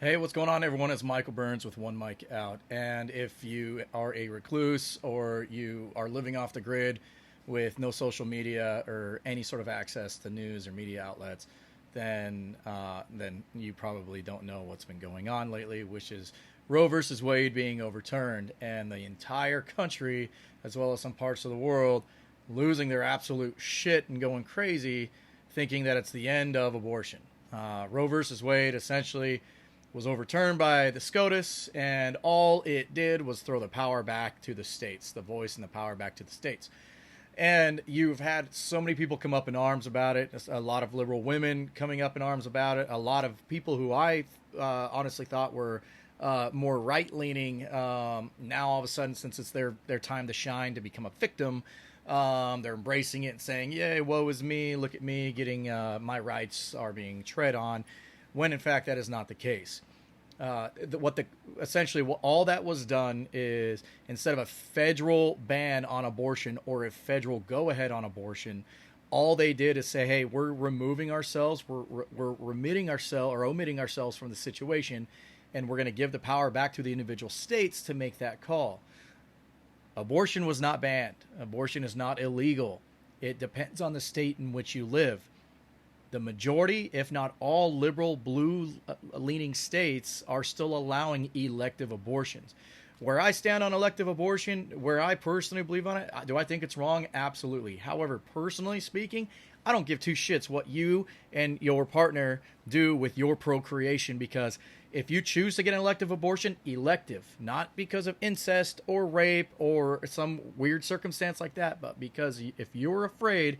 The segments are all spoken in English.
Hey, what's going on, everyone? It's Michael Burns with One Mic Out. And if you are a recluse or you are living off the grid with no social media or any sort of access to news or media outlets, then you probably don't know what's been going on lately, which is Roe versus Wade being overturned, and the entire country, as well as some parts of the world, losing their absolute shit and going crazy, thinking that it's the end of abortion. Roe versus Wade essentially was overturned by the SCOTUS, and all it did was throw the power back to the states, the voice and the power back to the states. And you've had so many people come up in arms about it, a lot of liberal women coming up in arms about it, a lot of people who I honestly thought were more right leaning. Now, all of a sudden, since it's their time to shine, to become a victim, they're embracing it and saying, "Yay, woe is me! Look at me getting my rights are being tread on," when in fact that is not the case. Essentially what all that was done is, instead of a federal ban on abortion or a federal go ahead on abortion, all they did is say, "Hey, we're removing ourselves, we're remitting ourselves or omitting ourselves from the situation, and we're going to give the power back to the individual states to make that call." Abortion was not banned. Abortion is not illegal. It depends on the state in which you live. The majority, if not all, liberal blue leaning states are still allowing elective abortions. Where I stand on elective abortion, where I personally believe on it, do I think it's wrong? Absolutely. However, personally speaking, I don't give two shits what you and your partner do with your procreation, because if you choose to get an elective abortion, elective, not because of incest or rape or some weird circumstance like that, but because if you're afraid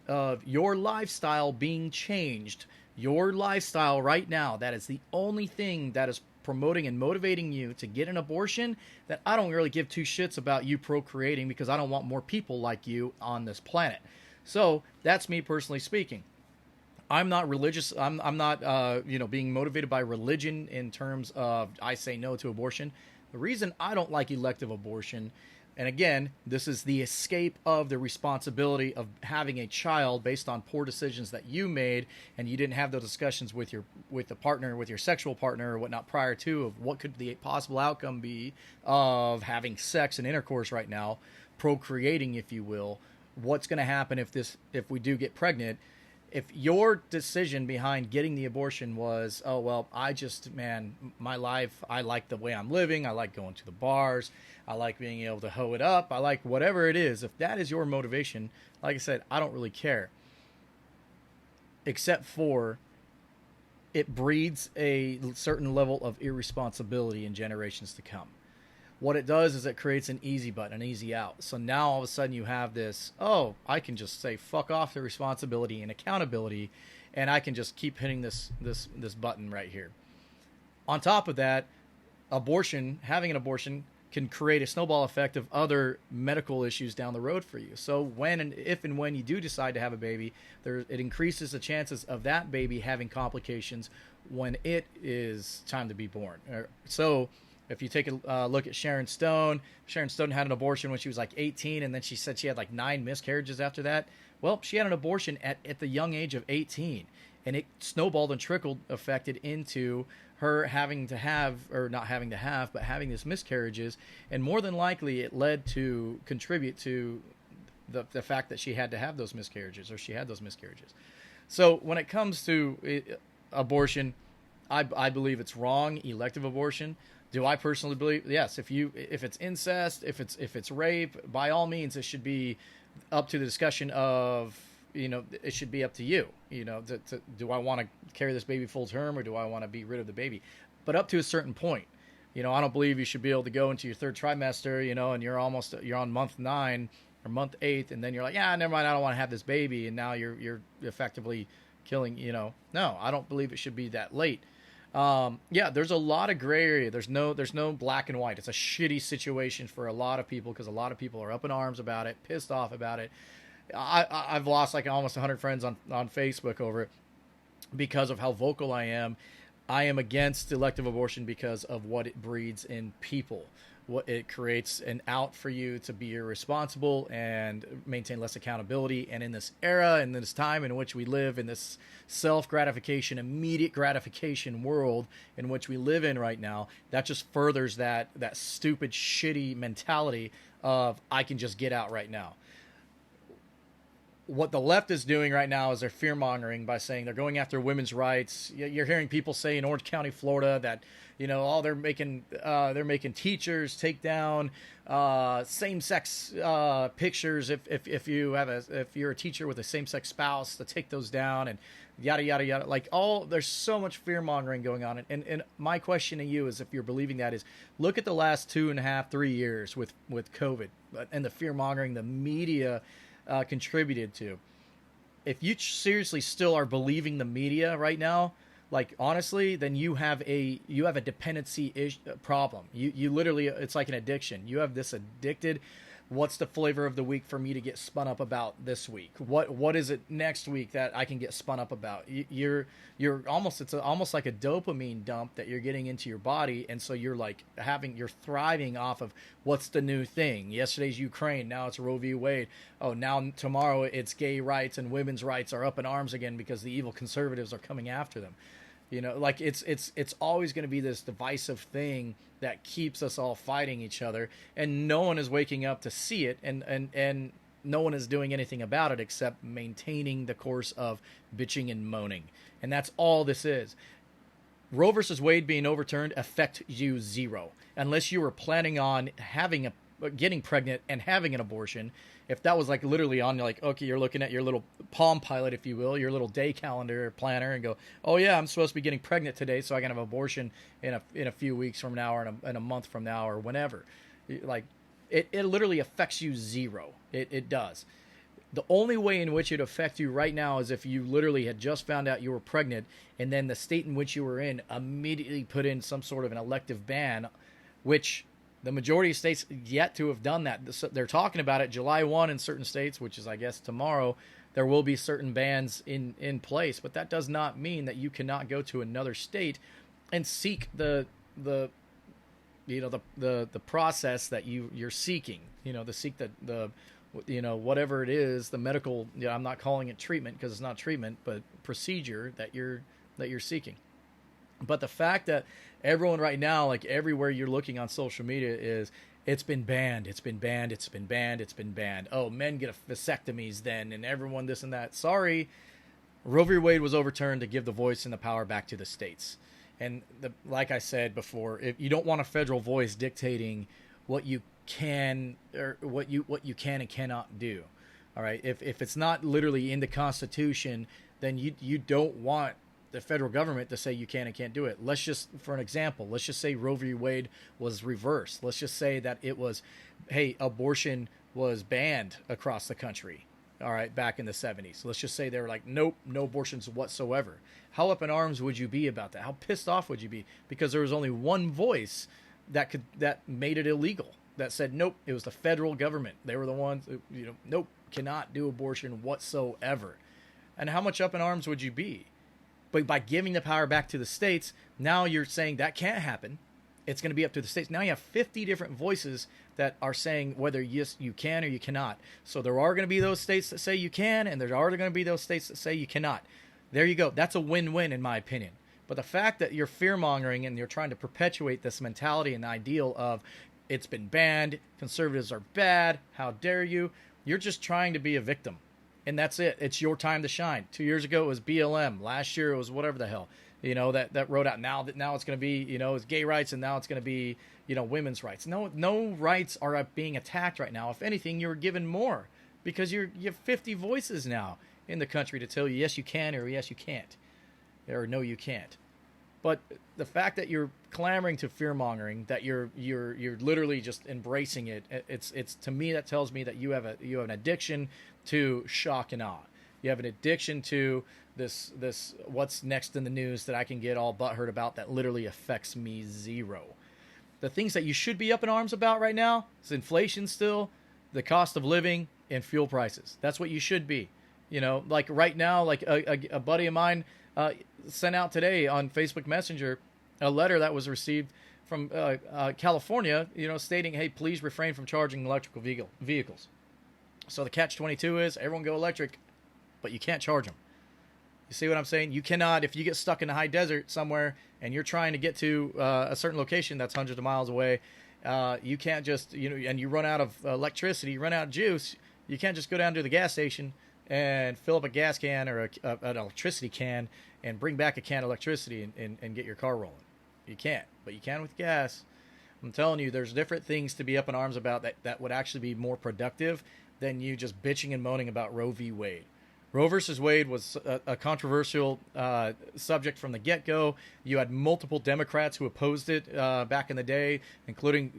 of your lifestyle being changed, your lifestyle right now, that is the only thing that is promoting and motivating you to get an abortion, that I don't really give two shits about you procreating, because I don't want more people like you on this planet. So that's me personally speaking. I'm not religious. I'm not being motivated by religion in terms of I say no to abortion. The reason I don't like elective abortion, and again, this is the escape of the responsibility of having a child based on poor decisions that you made, and you didn't have those discussions with the partner, with your sexual partner or whatnot prior to, of what could the possible outcome be of having sex and intercourse right now, procreating, if you will. What's going to happen if we do get pregnant? If your decision behind getting the abortion was, "Oh, well, man, my life, I like the way I'm living, I like going to the bars, I like being able to hoe it up, I like whatever it is," if that is your motivation, like I said, I don't really care. Except for it breeds a certain level of irresponsibility in generations to come. What it does is it creates an easy button, an easy out. So now all of a sudden you have this, "Oh, I can just say fuck off the responsibility and accountability, and I can just keep hitting this button right here." On top of that, having an abortion can create a snowball effect of other medical issues down the road for you. So if and when you do decide to have a baby, it increases the chances of that baby having complications when it is time to be born. So if you take a look at Sharon Stone had an abortion when she was like 18, and then she said she had like 9 miscarriages after that. Well, she had an abortion at the young age of 18, and it snowballed and trickled affected into her having to have, or not having to have, but having these miscarriages, and more than likely it led to contribute to the fact that she had to have those miscarriages, or she had those miscarriages. So when it comes to abortion, I believe it's wrong, elective abortion. Do I personally believe? Yes. If it's incest, if it's rape, by all means, it should be up to the discussion of, it should be up to you. Do I want to carry this baby full term, or do I want to be rid of the baby? But up to a certain point. I don't believe you should be able to go into your third trimester, and you're on month 9 or month 8, and then you're like, "Yeah, never mind, I don't want to have this baby," and now you're effectively killing. No, I don't believe it should be that late. Yeah, there's a lot of gray area. There's no black and white. It's a shitty situation for a lot of people, because a lot of people are up in arms about it, pissed off about it. I've lost like almost 100 friends on Facebook over it because of how vocal I am. I am against elective abortion because of what it breeds in people. what it creates an out for you to be irresponsible and maintain less accountability. And in this era, in this time in which we live, in this self-gratification, immediate gratification world in which we live in right now, that just furthers that stupid, shitty mentality of I can just get out right now. What the left is doing right now is they're fear-mongering by saying they're going after women's rights. You're hearing people say in Orange County, Florida, that they're making teachers take down same-sex pictures if you're a teacher with a same-sex spouse, to take those down, and yada yada yada. There's so much fear-mongering going on, and my question to you is, if you're believing that, is look at the last 2.5, 3 years with COVID and the fear-mongering the media contributed to. If you seriously still are believing the media right now, like honestly, then you have a dependency problem. You literally, it's like an addiction. You have this addicted. What's the flavor of the week for me to get spun up about this week? What is it next week that I can get spun up about? You're almost, it's almost like a dopamine dump that you're getting into your body, and so you're thriving off of what's the new thing. Yesterday's Ukraine, now it's Roe v. Wade. Oh, now tomorrow it's gay rights and women's rights are up in arms again because the evil conservatives are coming after them. It's always going to be this divisive thing that keeps us all fighting each other, and no one is waking up to see it, and no one is doing anything about it except maintaining the course of bitching and moaning. And that's all this is. Roe versus Wade being overturned affect you zero, unless you were planning on getting pregnant and having an abortion. If that was like literally on, like, okay, you're looking at your little Palm Pilot, if you will, your little day calendar planner, and go, oh yeah, I'm supposed to be getting pregnant today, so I can have an abortion in a few weeks from now, or in a month from now, or whenever. Like, it literally affects you zero. It does. The only way in which it affects you right now is if you literally had just found out you were pregnant, and then the state in which you were in immediately put in some sort of an elective ban, which the majority of states yet to have done that. They're talking about it July 1 in certain states, which is, I guess, tomorrow. There will be certain bans in place, but that does not mean that you cannot go to another state and seek the process that you're seeking. Whatever it is, the medical. I'm not calling it treatment because it's not treatment, but procedure that you're seeking. But the fact that everyone right now, like everywhere you're looking on social media, is it's been banned, it's been banned, it's been banned, it's been banned. Oh, men get vasectomies then, and everyone this and that. Sorry, Roe v. Wade was overturned to give the voice and the power back to the states. And like I said before, if you don't want a federal voice dictating what you can or what you can and cannot do, all right. If it's not literally in the Constitution, then you don't want the federal government to say you can and can't do it. Let's just, for an example, let's just say Roe v. Wade was reversed. Let's just say that it was, hey, abortion was banned across the country, all right, back in the 70s. Let's just say they were like, nope, no abortions whatsoever. How up in arms would you be about that? How pissed off would you be? Because there was only one voice that made it illegal, that said, nope, it was the federal government. They were the ones, nope, cannot do abortion whatsoever. And how much up in arms would you be? But by giving the power back to the states, now you're saying that can't happen. It's going to be up to the states. Now you have 50 different voices that are saying whether yes, you can or you cannot. So there are going to be those states that say you can, and there are going to be those states that say you cannot. There you go. That's a win-win in my opinion. But the fact that you're fear-mongering and you're trying to perpetuate this mentality and ideal of it's been banned, conservatives are bad, how dare you, you're just trying to be a victim. And that's it. It's your time to shine. 2 years ago, it was BLM. Last year, it was whatever the hell, that wrote out. Now it's going to be, it's gay rights, and now it's going to be, women's rights. No rights are being attacked right now. If anything, you're given more because you have 50 voices now in the country to tell you, yes, you can, or yes, you can't, or no, you can't. But the fact that you're clamoring to fear-mongering, that you're literally just embracing it, it's to me, that tells me that you have an addiction to shock and awe. You have an addiction to this what's next in the news that I can get all butthurt about that literally affects me zero. The things that you should be up in arms about right now is inflation still, the cost of living, and fuel prices. That's what you should be. Like right now, like a buddy of mine sent out today on Facebook Messenger a letter that was received California, stating, hey, please refrain from charging electrical vehicles. So the catch-22 is everyone go electric, but you can't charge them. You see what I'm saying? You cannot, if you get stuck in the high desert somewhere and you're trying to get to a certain location that's hundreds of miles away, you can't just, and you run out of electricity, you run out of juice, you can't just go down to the gas station and fill up a gas can or an electricity can and bring back a can of electricity and get your car rolling. You can't, but you can with gas. I'm telling you, there's different things to be up in arms about that would actually be more productive than you just bitching and moaning about Roe v. Wade. Roe versus Wade was a controversial subject from the get-go. You had multiple Democrats who opposed it back in the day, including,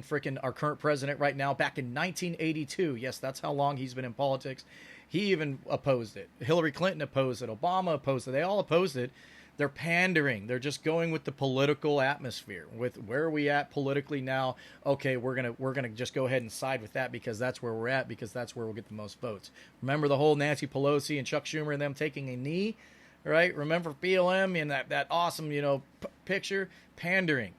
freaking our current president right now back in 1982. Yes, that's how long he's been in politics. He even opposed it. Hillary Clinton opposed it. Obama opposed it. They all opposed it. They're pandering. They're just going with the political atmosphere. With where are we at politically now? Okay, we're gonna just go ahead and side with that because that's where we're at, because that's where we'll get the most votes. Remember the whole Nancy Pelosi and Chuck Schumer and them taking a knee, right? Remember BLM and that awesome picture? Pandering.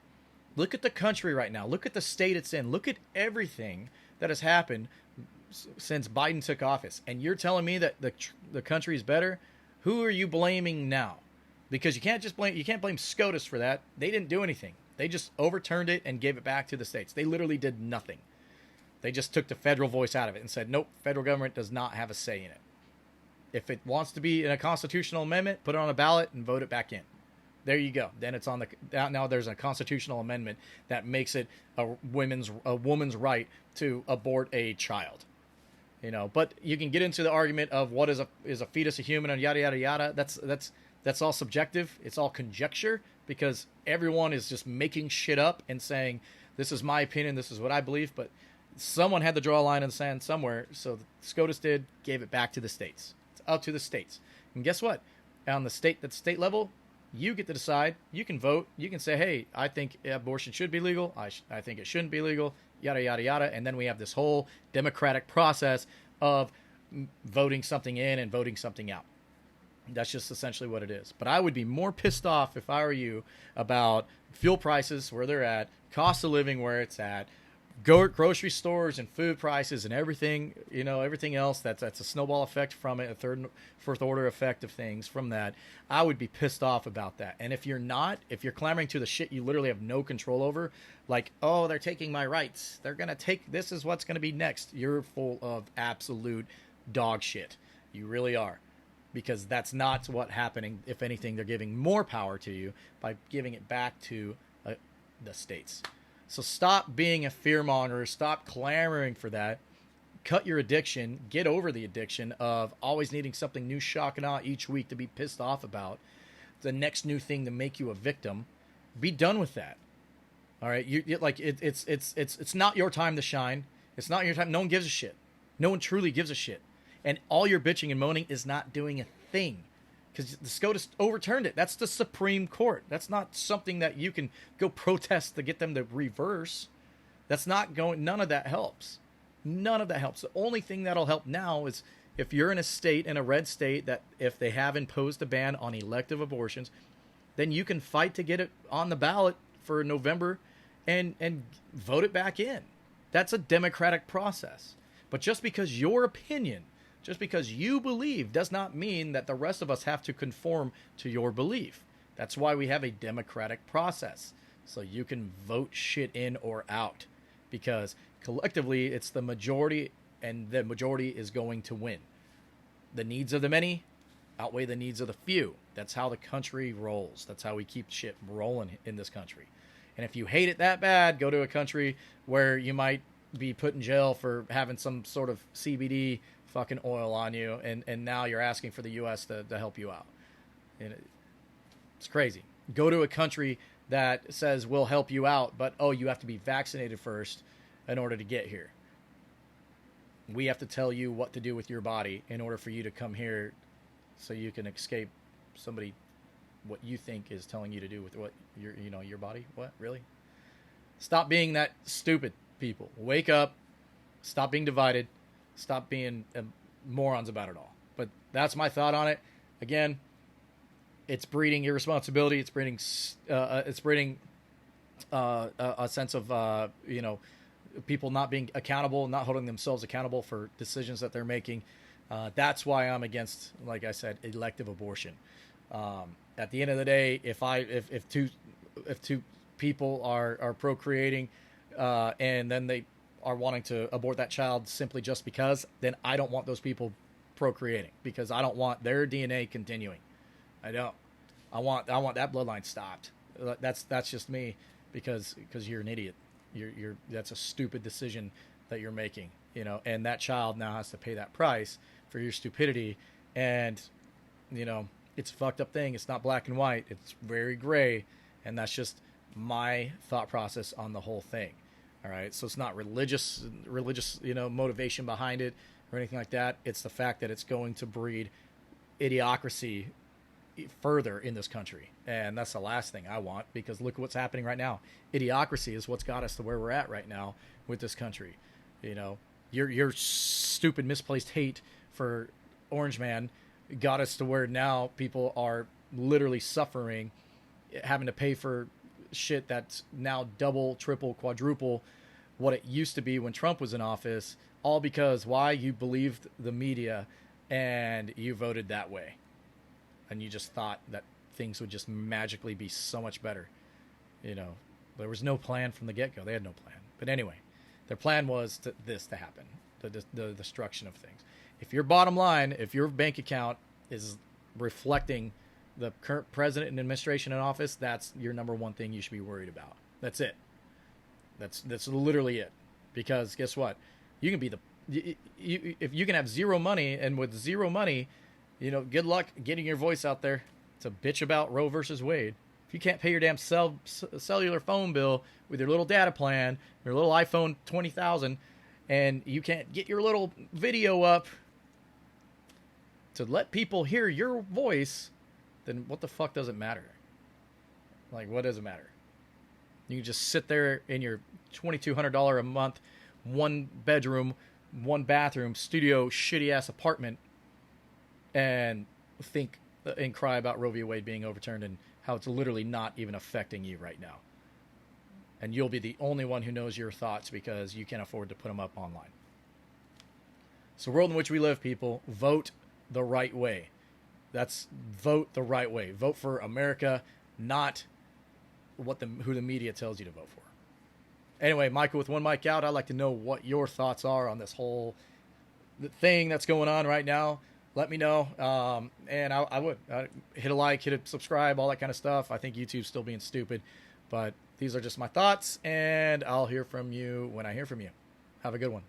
Look at the country right now. Look at the state it's in. Look at everything that has happened since Biden took office. And you're telling me that the country is better? Who are you blaming now? Because you can't blame SCOTUS for that. They didn't do anything. They just overturned it and gave it back to the states. They literally did nothing. They just took the federal voice out of it and said, nope, federal government does not have a say in it. If it wants to be in a constitutional amendment, put it on a ballot and vote it back in. There you go. Then it's on now there's a constitutional amendment that makes it a woman's right to abort a child. But you can get into the argument of what is a fetus a human and yada yada yada. That's all subjective. It's all conjecture because everyone is just making shit up and saying, this is my opinion, this is what I believe. But someone had to draw a line in the sand somewhere. So SCOTUS gave it back to the states. It's up to the states. And guess what? On the state level, you get to decide. You can vote. You can say, hey, I think abortion should be legal. I think it shouldn't be legal, yada, yada, yada. And then we have this whole democratic process of voting something in and voting something out. That's just essentially what it is. But I would be more pissed off if I were you about fuel prices where they're at, cost of living where it's at, grocery stores and food prices and everything, everything else that's a snowball effect from it, a third, fourth order effect of things from that. I would be pissed off about that. And if you're clamoring to the shit you literally have no control over, like, oh, they're taking my rights, they're going to take, this is what's going to be next. You're full of absolute dog shit. You really are. Because that's not what's happening. If anything, they're giving more power to you by giving it back to the states. So stop being a fearmonger. Stop clamoring for that. Cut your addiction. Get over the addiction of always needing something new, shock and awe each week to be pissed off about. The next new thing to make you a victim. Be done with that. All right, it's not your time to shine. It's not your time. No one gives a shit. No one truly gives a shit. And all your bitching and moaning is not doing a thing because the SCOTUS overturned it. That's the Supreme Court. That's not something that you can go protest to get them to reverse. That's not going, none of that helps. None of that helps. The only thing that'll help now is if you're in a red state, that if they have imposed a ban on elective abortions, then you can fight to get it on the ballot for November and vote it back in. That's a democratic process. But just because your opinion, just because you believe, does not mean that the rest of us have to conform to your belief. That's why we have a democratic process. So you can vote shit in or out. Because collectively, it's the majority, and the majority is going to win. The needs of the many outweigh the needs of the few. That's how the country rolls. That's how we keep shit rolling in this country. And if you hate it that bad, go to a country where you might be put in jail for having some sort of CBD fucking oil on you, and now you're asking for the U.S. to help you out. And it's crazy. Go to a country that says we'll help you out, but you have to be vaccinated first in order to get here. We have to tell you what to do with your body in order for you to come here so you can escape somebody what you think is telling you to do with what your body. What? Really? Stop being that stupid, people. Wake up. Stop being divided. Stop being morons about it all. But that's my thought on it. Again, it's breeding irresponsibility. It's breeding a sense of people not being accountable, not holding themselves accountable for decisions that they're making. That's why I'm against, like I said, elective abortion. At the end of the day, if two people are procreating, and then they are wanting to abort that child simply just because, then I don't want those people procreating, because I don't want their DNA continuing. I don't. I want that bloodline stopped. That's just me, because you're an idiot. You're that's a stupid decision that you're making, and that child now has to pay that price for your stupidity. And it's a fucked up thing. It's not black and white. It's very gray, and that's just my thought process on the whole thing. All right, so it's not religious motivation behind it or anything like that. It's the fact that it's going to breed idiocracy further in this country, and that's the last thing I want, because look what's happening right now. Idiocracy is what's got us to where we're at right now with this country. Your stupid misplaced hate for Orange Man got us to where now people are literally suffering, having to pay for shit that's now double, triple, quadruple what it used to be when Trump was in office, all because why? You believed the media and you voted that way. And you just thought that things would just magically be so much better. There was no plan from the get-go. They had no plan. But anyway, their plan was this to happen, the destruction of things. If your bottom line, if your bank account is reflecting the current president and administration in office, that's your number one thing you should be worried about. That's it. That's literally it. Because guess what? You can be if you can have zero money, and with zero money, good luck getting your voice out there to bitch about Roe versus Wade. If you can't pay your damn cellular phone bill with your little data plan, your little iPhone 20,000, and you can't get your little video up to let people hear your voice, then what the fuck does it matter? Like, what does it matter? You can just sit there in your $2,200 a month, 1 bedroom, 1 bathroom, studio, shitty ass apartment, and think and cry about Roe v. Wade being overturned and how it's literally not even affecting you right now. And you'll be the only one who knows your thoughts because you can't afford to put them up online. It's the world in which we live, people. Vote the right way. That's vote the right way. Vote for America, not who the media tells you to vote for. Anyway, Michael with one mic out. I'd like to know what your thoughts are on this whole thing that's going on right now. Let me know. And I would hit a like, hit a subscribe, all that kind of stuff. I think YouTube's still being stupid, but these are just my thoughts, and I'll hear from you when I hear from you. Have a good one.